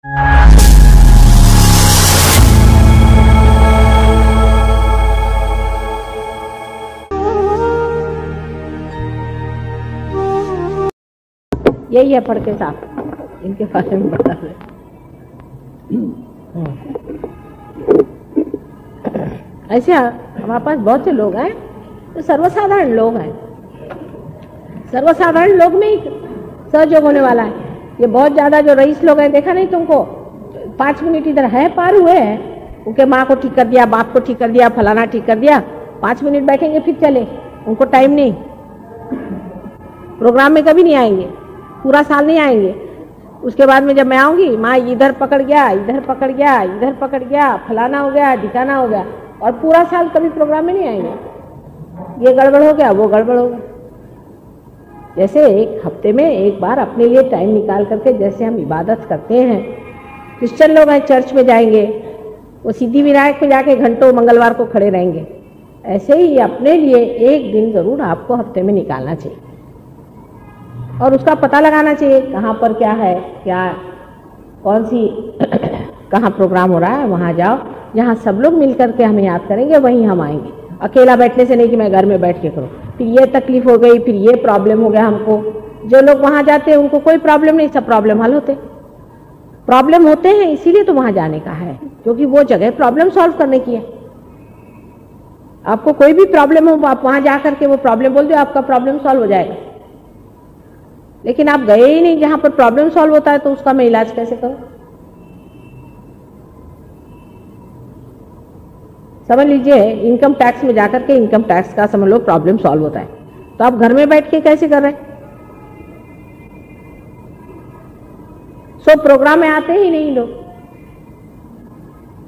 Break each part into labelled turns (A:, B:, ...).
A: यही है फड़के साहब, इनके बारे में बता रहे। ऐसे हमारे पास बहुत से लोग हैं तो सर्वसाधारण लोग हैं, सर्वसाधारण लोग में ही सहयोग होने वाला है। ये बहुत ज्यादा जो रईस लोग हैं, देखा नहीं तुमको, 5 मिनट इधर है पार हुए हैं, उनके माँ को ठीक कर दिया, बाप को ठीक कर दिया, फलाना ठीक कर दिया, 5 मिनट बैठेंगे फिर चले, उनको टाइम नहीं। प्रोग्राम में कभी नहीं आएंगे, पूरा साल नहीं आएंगे। उसके बाद में जब मैं आऊंगी, माँ इधर पकड़ गया, इधर पकड़ गया, इधर पकड़ गया, फलाना हो गया, ढिकाना हो गया, और पूरा साल कभी प्रोग्राम में नहीं आएंगे। ये गड़बड़ हो गया, वो गड़बड़ हो गया। जैसे एक हफ्ते में एक बार अपने लिए टाइम निकाल करके जैसे हम इबादत करते हैं, क्रिश्चियन लोग हैं चर्च में जाएंगे, वो सिद्धि विनायक में जाके घंटों मंगलवार को खड़े रहेंगे, ऐसे ही अपने लिए एक दिन जरूर आपको हफ्ते में निकालना चाहिए और उसका पता लगाना चाहिए कहाँ पर क्या है, क्या कौन सी कहाँ प्रोग्राम हो रहा है, वहाँ जाओ जहाँ सब लोग मिल करके हमें याद करेंगे, वहीं हम आएंगे। अकेला बैठने से नहीं कि मैं घर में बैठ के करूँ, फिर ये तकलीफ हो गई, फिर ये प्रॉब्लम हो गया हमको। जो लोग वहाँ जाते हैं उनको कोई प्रॉब्लम नहीं, सब प्रॉब्लम हल होते। प्रॉब्लम होते हैं इसीलिए तो वहाँ जाने का है, क्योंकि वो जगह प्रॉब्लम सॉल्व करने की है। आपको कोई भी प्रॉब्लम हो, आप वहाँ जा करके वो प्रॉब्लम बोल दो, आपका प्रॉब्लम सॉल्व हो जाएगा। लेकिन आप गए ही नहीं जहाँ पर प्रॉब्लम सॉल्व होता है, तो उसका मैं इलाज कैसे करूँ? समझ लीजिए, इनकम टैक्स में जाकर के इनकम टैक्स का समझ लो प्रॉब्लम सॉल्व होता है, तो आप घर में बैठ के कैसे कर रहे हैं? सो प्रोग्राम में आते ही नहीं लोग।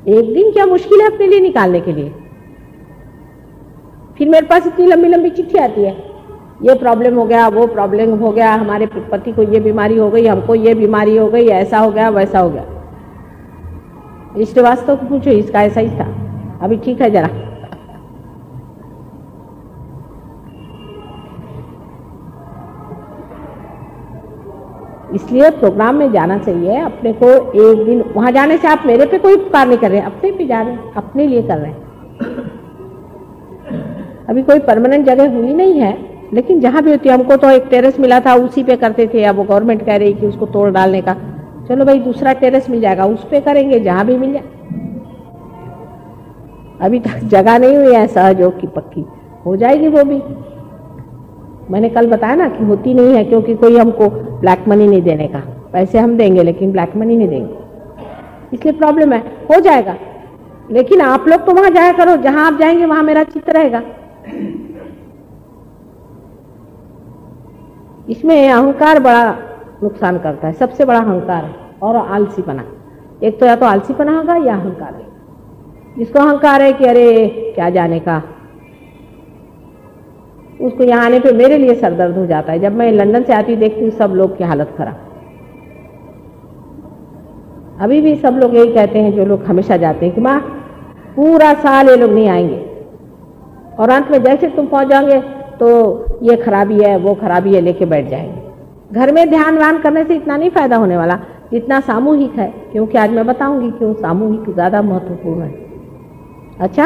A: एक दिन क्या मुश्किल है अपने लिए निकालने के लिए। फिर मेरे पास इतनी लंबी लंबी चिट्ठी आती है, ये प्रॉब्लम हो गया, वो प्रॉब्लम हो गया, हमारे पति को ये बीमारी हो गई, हमको ये बीमारी हो गई, ऐसा हो गया, वैसा हो गया। श्रीवास्तव को पूछो, इसका ऐसा ही था, अभी ठीक है जरा। इसलिए प्रोग्राम में जाना चाहिए अपने को। एक दिन वहां जाने से आप मेरे पे कोई उपकार नहीं कर रहे हैं, अपने पे जा रहे हैं, अपने लिए कर रहे हैं। अभी कोई परमानेंट जगह हुई नहीं है, लेकिन जहां भी होती है, हमको तो एक टेरेस मिला था, उसी पे करते थे। अब वो गवर्नमेंट कह रही कि उसको तोड़ डालने का, चलो भाई दूसरा टेरेस मिल जाएगा, उस पे करेंगे, जहां भी मिल जाए। अभी तक जगह नहीं हुई है सहयोग की पक्की, हो जाएगी वो भी। मैंने कल बताया ना कि होती नहीं है, क्योंकि कोई हमको ब्लैक मनी नहीं देने का, पैसे हम देंगे लेकिन ब्लैक मनी नहीं देंगे, इसलिए प्रॉब्लम है। हो जाएगा, लेकिन आप लोग तो वहां जाया करो, जहां आप जाएंगे वहां मेरा चित्त रहेगा। इसमें अहंकार बड़ा नुकसान करता है, सबसे बड़ा अहंकार है, और आलसीपना। एक तो या तो आलसीपना होगा या अहंकार है। जिसको अहंकार है कि अरे क्या जाने का, उसको यहाँ आने पे मेरे लिए सरदर्द हो जाता है। जब मैं लंदन से आती देखती हूँ सब लोग की हालत खराब। अभी भी सब लोग यही कहते हैं, जो लोग हमेशा जाते हैं, कि माँ पूरा साल ये लोग नहीं आएंगे, और अंत में जैसे तुम पहुंच जाओगे तो ये खराबी है, वो खराबी है, लेके बैठ जाएंगे। घर में ध्यान वान करने से इतना नहीं फायदा होने वाला जितना सामूहिक है, क्योंकि आज मैं बताऊंगी क्यों सामूहिक ज्यादा महत्वपूर्ण है। अच्छा,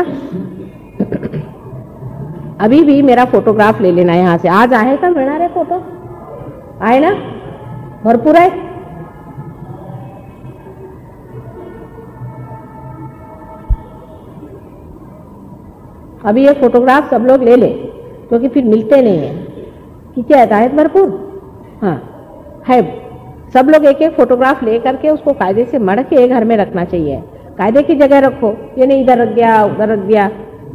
A: अभी भी मेरा फोटोग्राफ ले लेना यहाँ से। आज आए का मिलना रे फोटो, आए ना, भरपूर है। अभी ये फोटोग्राफ सब लोग ले ले, क्योंकि फिर मिलते नहीं है। कितने आता है भरपूर, हाँ है। सब लोग एक एक फोटोग्राफ ले करके उसको कायदे से मढ़ के घर में रखना चाहिए। कायदे की जगह रखो, ये नहीं इधर रख गया उधर रख दिया,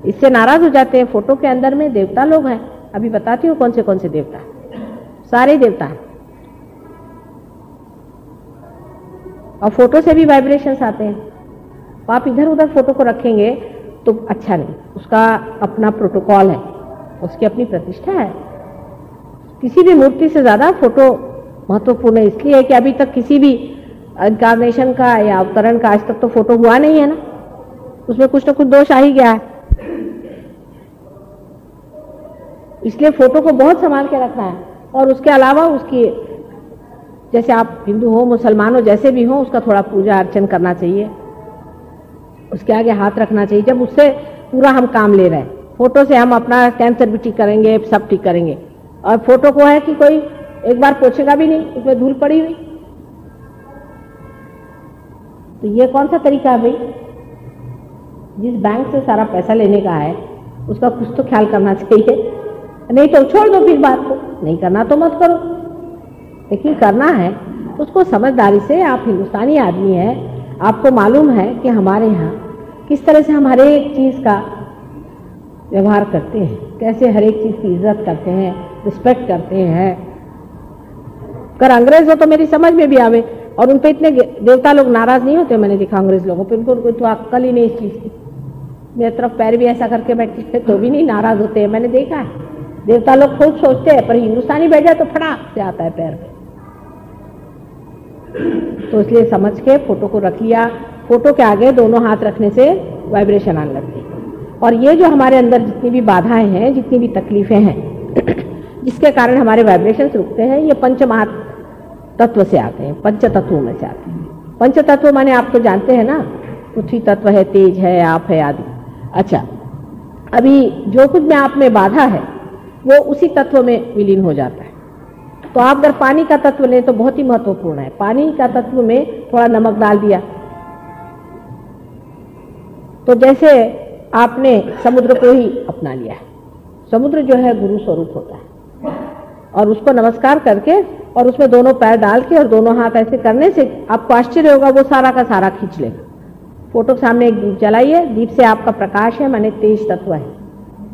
A: इससे नाराज हो जाते हैं। फोटो के अंदर में देवता लोग हैं, अभी बताती हूँ कौन से देवता, सारे देवता हैं। और फोटो से भी वाइब्रेशंस आते हैं। तो आप इधर उधर फोटो को रखेंगे तो अच्छा नहीं, उसका अपना प्रोटोकॉल है, उसकी अपनी प्रतिष्ठा है। किसी भी मूर्ति से ज्यादा फोटो महत्वपूर्ण है, इसलिए कि अभी तक किसी भी इनकार्नेशन का या अवतरण का आज तक तो फोटो हुआ नहीं है ना, उसमें कुछ ना कुछ दोष आ ही गया है। इसलिए फोटो को बहुत संभाल के रखना है। और उसके अलावा उसकी जैसे आप हिंदू हो, मुसलमान हो, जैसे भी हो, उसका थोड़ा पूजा अर्चन करना चाहिए, उसके आगे हाथ रखना चाहिए। जब उससे पूरा हम काम ले रहे हैं, फोटो से हम अपना कैंसर भी ठीक करेंगे, सब ठीक करेंगे, और फोटो को है कि कोई एक बार पोछेगा भी नहीं, उसमें धूल पड़ी हुई, तो ये कौन सा तरीका है भाई? जिस बैंक से सारा पैसा लेने का है उसका कुछ तो ख्याल करना चाहिए, नहीं तो छोड़ दो फिर बात को, नहीं करना तो मत करो, लेकिन करना है उसको समझदारी से। आप हिंदुस्तानी आदमी हैं, आपको मालूम है कि हमारे यहाँ किस तरह से हम हर एक चीज़ का व्यवहार करते हैं, कैसे हर एक चीज़ की इज्जत करते हैं, रिस्पेक्ट करते हैं। अगर अंग्रेज हो तो मेरी समझ में भी आवे, और उन पे इतने देवता लोग नाराज नहीं होते, मैंने देखा अंग्रेज लोगों पे, उनको कोई तो अक्ल ही नहीं इस चीज़ की। मेरे तरफ पैर भी ऐसा करके बैठे थे तो भी नहीं नाराज होते हैं, मैंने देखा है। देवता लोग खुद सोचते हैं, पर हिंदुस्तानी बैठ जाए तो फटाक से आता है पैर पे। तो इसलिए समझ के फोटो को रख लिया। फोटो के आगे दोनों हाथ रखने से वाइब्रेशन आने लगती है, और ये जो हमारे अंदर जितनी भी बाधाएं हैं, जितनी भी तकलीफें हैं, जिसके कारण हमारे वाइब्रेशन रुकते हैं, ये पंच महातत्व से आते हैं, पंच तत्वों में से आते हैं। पंच तत्व माने आप तो जानते हैं ना, पृथ्वी तत्व है, तेज है, आप है, आदि। अच्छा, अभी जो कुछ में आप में बाधा है वो उसी तत्व में विलीन हो जाता है। तो आप अगर पानी का तत्व लें तो बहुत ही महत्वपूर्ण है। पानी का तत्व में थोड़ा नमक डाल दिया, तो जैसे आपने समुद्र को ही अपना लिया है। समुद्र जो है गुरु स्वरूप होता है, और उसको नमस्कार करके और उसमें दोनों पैर डाल के और दोनों हाथ ऐसे करने से आपको आश्चर्य होगा, वो सारा का सारा खींच लेगा। फोटो के सामने एक दीप जलाइए, दीप से आपका प्रकाश है, माने तेज तत्व है।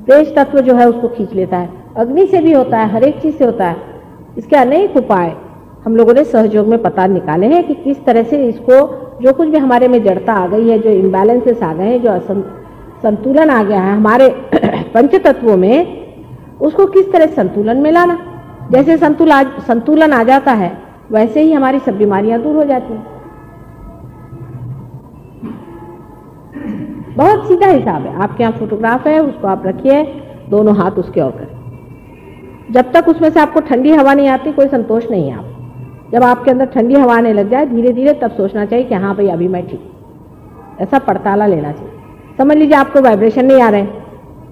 A: तेज तत्व जो है उसको खींच लेता है। अग्नि से भी होता है, हर एक चीज से होता है। इसके अनेक उपाय हम लोगों ने सहयोग में पता निकाले हैं कि किस तरह से इसको, जो कुछ भी हमारे में जड़ता आ गई है, जो इम्बैलेंसेस आ गए हैं, जो संतुलन आ गया है हमारे पंच तत्वों में, उसको किस तरह संतुलन में लाना। जैसे संतुलन आ जाता है, वैसे ही हमारी सब बीमारियां दूर हो जाती हैं। बहुत सीधा हिसाब है। आपके यहाँ फोटोग्राफ है, उसको आप रखिए, दोनों हाथ उसके और करें। जब तक उसमें से आपको ठंडी हवा नहीं आती, कोई संतोष नहीं है। आप जब आपके अंदर ठंडी हवा आने लग जाए धीरे धीरे, तब सोचना चाहिए कि हाँ भाई अभी मैं ठीक, ऐसा पड़ताला लेना चाहिए। समझ लीजिए आपको वाइब्रेशन नहीं आ रहे हैं,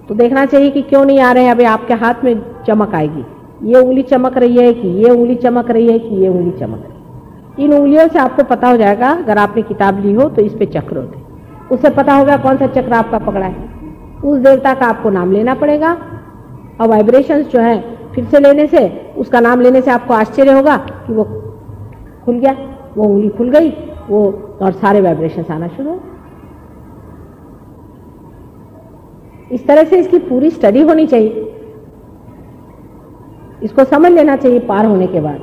A: तो देखना चाहिए कि क्यों नहीं आ रहे हैं। अभी आपके हाथ में चमक आएगी, ये उंगली चमक रही है कि ये उंगली चमक रही है कि ये उंगली चमक रही है। इन उंगलियों से आपको पता हो जाएगा, अगर आपने किताब ली हो तो इस पे चक्र होते, उससे पता होगा कौन सा चक्र आपका पकड़ा है। उस देवता का आपको नाम लेना पड़ेगा, और वाइब्रेशंस जो है फिर से लेने से, उसका नाम लेने से आपको आश्चर्य होगा कि वो खुल गया, वो उंगली खुल गई, वो और सारे वाइब्रेशंस आना शुरू हो। इस तरह से इसकी पूरी स्टडी होनी चाहिए, इसको समझ लेना चाहिए पार होने के बाद।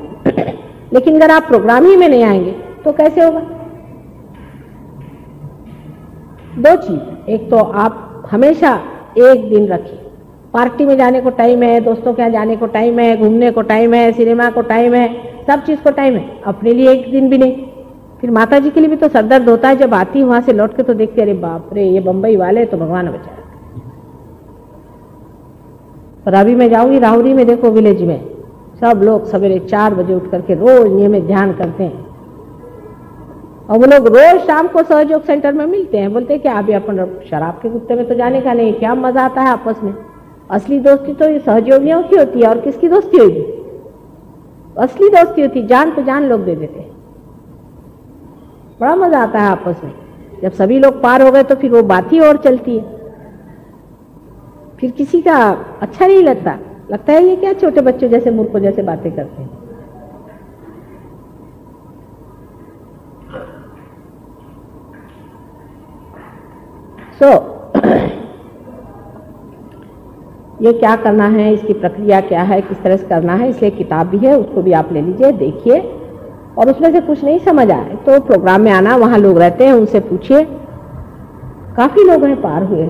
A: लेकिन अगर आप प्रोग्राम ही में नहीं आएंगे तो कैसे होगा? दो चीज, एक तो आप हमेशा एक दिन रखिए, पार्टी में जाने को टाइम है, दोस्तों के यहाँ जाने को टाइम है, घूमने को टाइम है, सिनेमा को टाइम है, सब चीज को टाइम है, अपने लिए एक दिन भी नहीं। फिर माता जी के लिए भी तो सरदर्द होता है, जब आती वहां से लौट के तो देखते अरे बाप रे ये बम्बई वाले तो भगवान बचाए। और अभी मैं जाऊंगी राहुरी में, देखो विलेज में सब लोग सवेरे 4 बजे उठ करके रोज नियमित ध्यान करते हैं, और वो लोग रोज शाम को सहयोग सेंटर में मिलते हैं। बोलते हैं कि अभी अपन शराब के कुत्ते में तो जाने का नहीं, क्या मजा आता है आपस में। असली दोस्ती तो ये सहयोगियों की होती है, और किसकी दोस्ती होगी? असली दोस्ती होती, जान पे जान लोग दे देते हैं, बड़ा मजा आता है आपस में। जब सभी लोग पार हो गए तो फिर वो बात ही और चलती है, फिर किसी का अच्छा नहीं लगता, लगता है ये क्या छोटे बच्चों जैसे मूर्खों जैसे बातें करते हैं। ये क्या करना है, इसकी प्रक्रिया क्या है, किस तरह से करना है, इसलिए किताब भी है, उसको भी आप ले लीजिए, देखिए। और उसमें से कुछ नहीं समझ आए तो प्रोग्राम में आना, वहाँ लोग रहते हैं, उनसे पूछिए। काफ़ी लोग हैं पार हुए।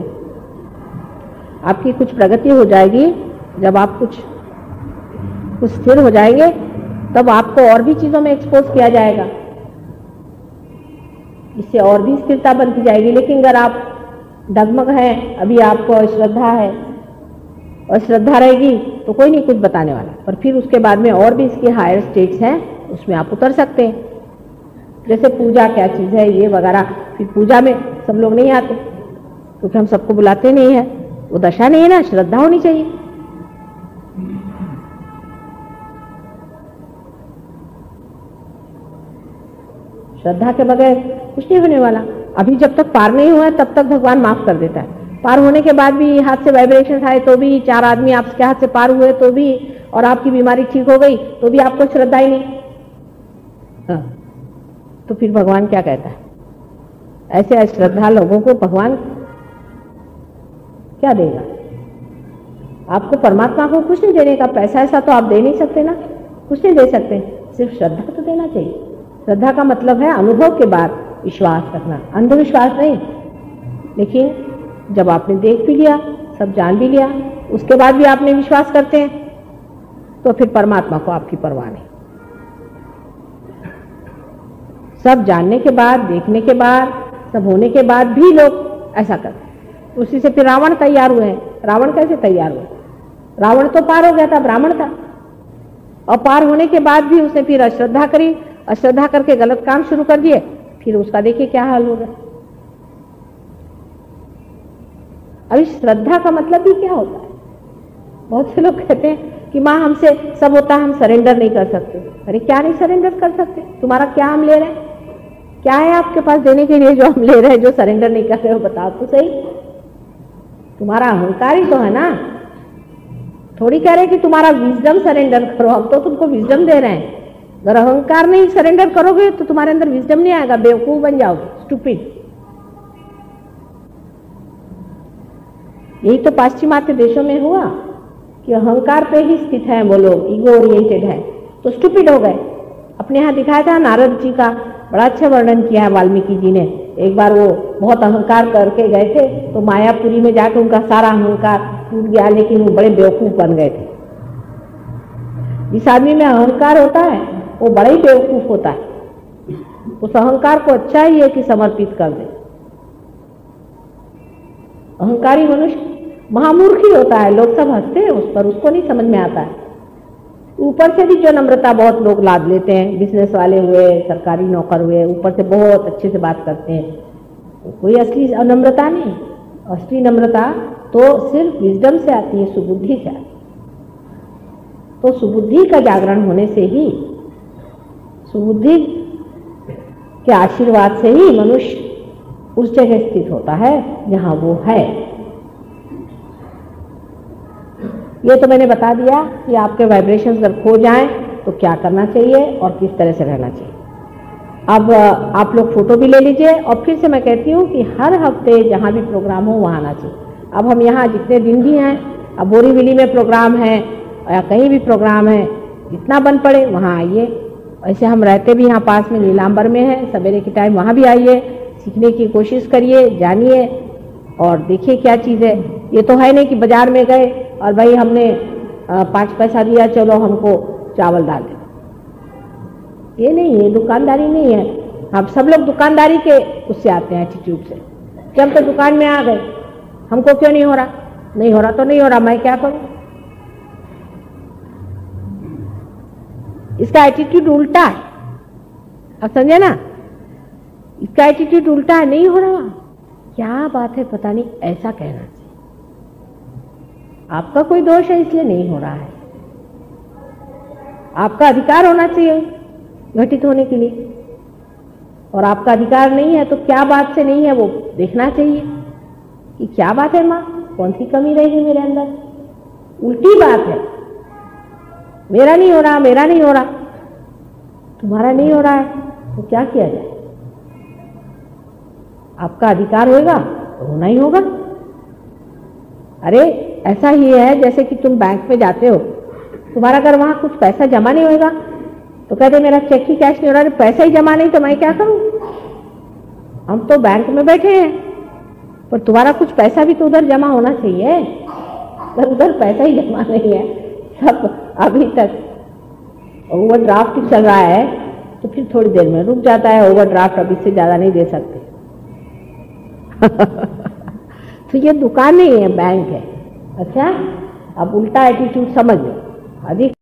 A: आपकी कुछ प्रगति हो जाएगी, जब आप कुछ स्थिर हो जाएंगे तब आपको और भी चीज़ों में एक्सपोज किया जाएगा, इससे और भी स्थिरता बनती जाएगी। लेकिन अगर आप डगमग हैं, अभी आपको श्रद्धा है, और श्रद्धा रहेगी तो कोई नहीं कुछ बताने वाला, पर फिर उसके बाद में और भी इसके हायर स्टेट्स हैं उसमें आप उतर सकते हैं। जैसे पूजा क्या चीज़ है ये वगैरह, फिर पूजा में सब लोग नहीं आते क्योंकि हम सबको बुलाते नहीं है, वो दशा नहीं है ना, श्रद्धा होनी चाहिए। श्रद्धा के बगैर कुछ नहीं होने वाला। अभी जब तक पार नहीं हुआ है तब तक भगवान माफ कर देता है। पार होने के बाद भी हाथ से वाइब्रेशन आए तो भी, 4 आदमी आपके हाथ से पार हुए तो भी, और आपकी बीमारी ठीक हो गई तो भी आपको श्रद्धा ही नहीं, तो फिर भगवान क्या कहता है? ऐसे अश्रद्धा लोगों को भगवान क्या देगा? आपको परमात्मा को कुछ नहीं देने का, पैसा ऐसा तो आप दे नहीं सकते ना, कुछ नहीं दे सकते, सिर्फ श्रद्धा तो देना चाहिए। श्रद्धा का मतलब है अनुभव के बाद विश्वास रखना, अंधविश्वास नहीं। लेकिन जब आपने देख भी लिया, सब जान भी लिया, उसके बाद भी आपने विश्वास करते हैं तो फिर परमात्मा को आपकी परवाह नहीं। सब जानने के बाद, देखने के बाद, सब होने के बाद भी लोग ऐसा करते। उसी से फिर रावण तैयार हुए हैं। रावण कैसे तैयार हुए? रावण तो पार हो गया था, ब्राह्मण था, और पार होने के बाद भी उसने फिर अश्रद्धा करी, अश्रद्धा करके गलत काम शुरू कर दिए, फिर उसका देखिए क्या हाल हो गया। अभी श्रद्धा का मतलब भी क्या होता है? बहुत से लोग कहते हैं कि माँ हमसे सब होता है, हम सरेंडर नहीं कर सकते। अरे क्या नहीं सरेंडर कर सकते? तुम्हारा क्या हम ले रहे हैं? क्या है आपके पास देने के लिए जो हम ले रहे हैं, जो सरेंडर नहीं कर रहे हो? बताओ तो सही। तुम्हारा अहंकार ही तो है ना। थोड़ी कह रहे कि तुम्हारा विजडम सरेंडर करो, हम तो तुमको विजडम दे रहे हैं। अगर अहंकार नहीं सरेंडर करोगे तो तुम्हारे अंदर विजडम नहीं आएगा, बेवकूफ बन जाओगे, स्टूपिड। यही तो पाश्चिमात्य देशों में हुआ कि अहंकार पे ही स्थित है वो लोग, ईगो ओरिएंटेड है, तो स्टूपिड हो गए। अपने यहाँ दिखाया था नारद जी का बड़ा अच्छा वर्णन किया है वाल्मीकि जी ने। एक बार वो बहुत अहंकार करके गए थे तो मायापुरी में जाकर उनका सारा अहंकार टूट गया, लेकिन वो बड़े बेवकूफ बन गए थे। जिस आदमी में अहंकार होता है वो बड़ा ही बेवकूफ होता है। उस अहंकार को अच्छा ही है कि समर्पित कर दे। अहंकारी मनुष्य महामूर्ख ही होता है, लोग सब हंसते हैं उस पर, उसको नहीं समझ में आता है। ऊपर से भी जो नम्रता बहुत लोग लाद लेते हैं, बिजनेस वाले हुए, सरकारी नौकर हुए, ऊपर से बहुत अच्छे से बात करते हैं, कोई असली नम्रता नहीं। असली नम्रता तो सिर्फ विजडम से आती है, सुबुद्धि से आती है। तो सुबुद्धि का जागरण होने से ही, सुबुद्धि के आशीर्वाद से ही मनुष्य उस जगह स्थित होता है जहां वो है। ये तो मैंने बता दिया कि आपके वाइब्रेशंस अगर खो जाएं तो क्या करना चाहिए और किस तरह से रहना चाहिए। अब आप लोग फोटो भी ले लीजिए, और फिर से मैं कहती हूँ कि हर हफ्ते जहाँ भी प्रोग्राम हो वहाँ आना चाहिए। अब हम यहाँ जितने दिन भी हैं, अब बोरीवली में प्रोग्राम है या कहीं भी प्रोग्राम है, जितना बन पड़े वहाँ आइए। ऐसे हम रहते भी यहाँ पास में नीलांबर में है, सवेरे के टाइम वहाँ भी आइए, सीखने की कोशिश करिए, जानिए और देखिए क्या चीज़ है। ये तो है नहीं कि बाजार में गए और भाई हमने 5 पैसा दिया, चलो हमको चावल डाल दे। ये नहीं है, दुकानदारी नहीं है। हम सब लोग दुकानदारी के उससे आते हैं, एटीट्यूड से कि हम तो दुकान में आ गए, हमको क्यों नहीं हो रहा? नहीं हो रहा तो नहीं हो रहा, मैं क्या करूं? इसका एटीट्यूड उल्टा है, आप समझे ना? इसका एटीट्यूड उल्टा है, नहीं हो रहा, क्या बात है पता नहीं, ऐसा कहना चाहिए। आपका कोई दोष है इसलिए नहीं हो रहा है, आपका अधिकार होना चाहिए घटित होने के लिए, और आपका अधिकार नहीं है तो क्या बात से नहीं है वो देखना चाहिए कि क्या बात है माँ, कौन सी कमी रहेगी मेरे अंदर। उल्टी बात है, मेरा नहीं हो रहा, मेरा नहीं हो रहा, तुम्हारा नहीं हो रहा है तो क्या किया जाए? आपका अधिकार होगा तो होना ही होगा। अरे ऐसा ही है जैसे कि तुम बैंक में जाते हो, तुम्हारा अगर वहां कुछ पैसा जमा नहीं होगा तो कहते मेरा चेक ही कैश नहीं हो रहा, पैसा ही जमा नहीं तो मैं क्या करूं? हम तो बैंक में बैठे हैं पर तुम्हारा कुछ पैसा भी तो उधर जमा होना चाहिए, पर उधर पैसा ही जमा नहीं है, सब अभी तक ओवरड्राफ्ट चल रहा है, तो फिर थोड़ी देर में रुक जाता है ओवरड्राफ्ट, अब इससे ज्यादा नहीं दे सकते। तो ये दुकान नहीं है, बैंक है। अच्छा, अब उल्टा एटीट्यूड समझ लो। अधिक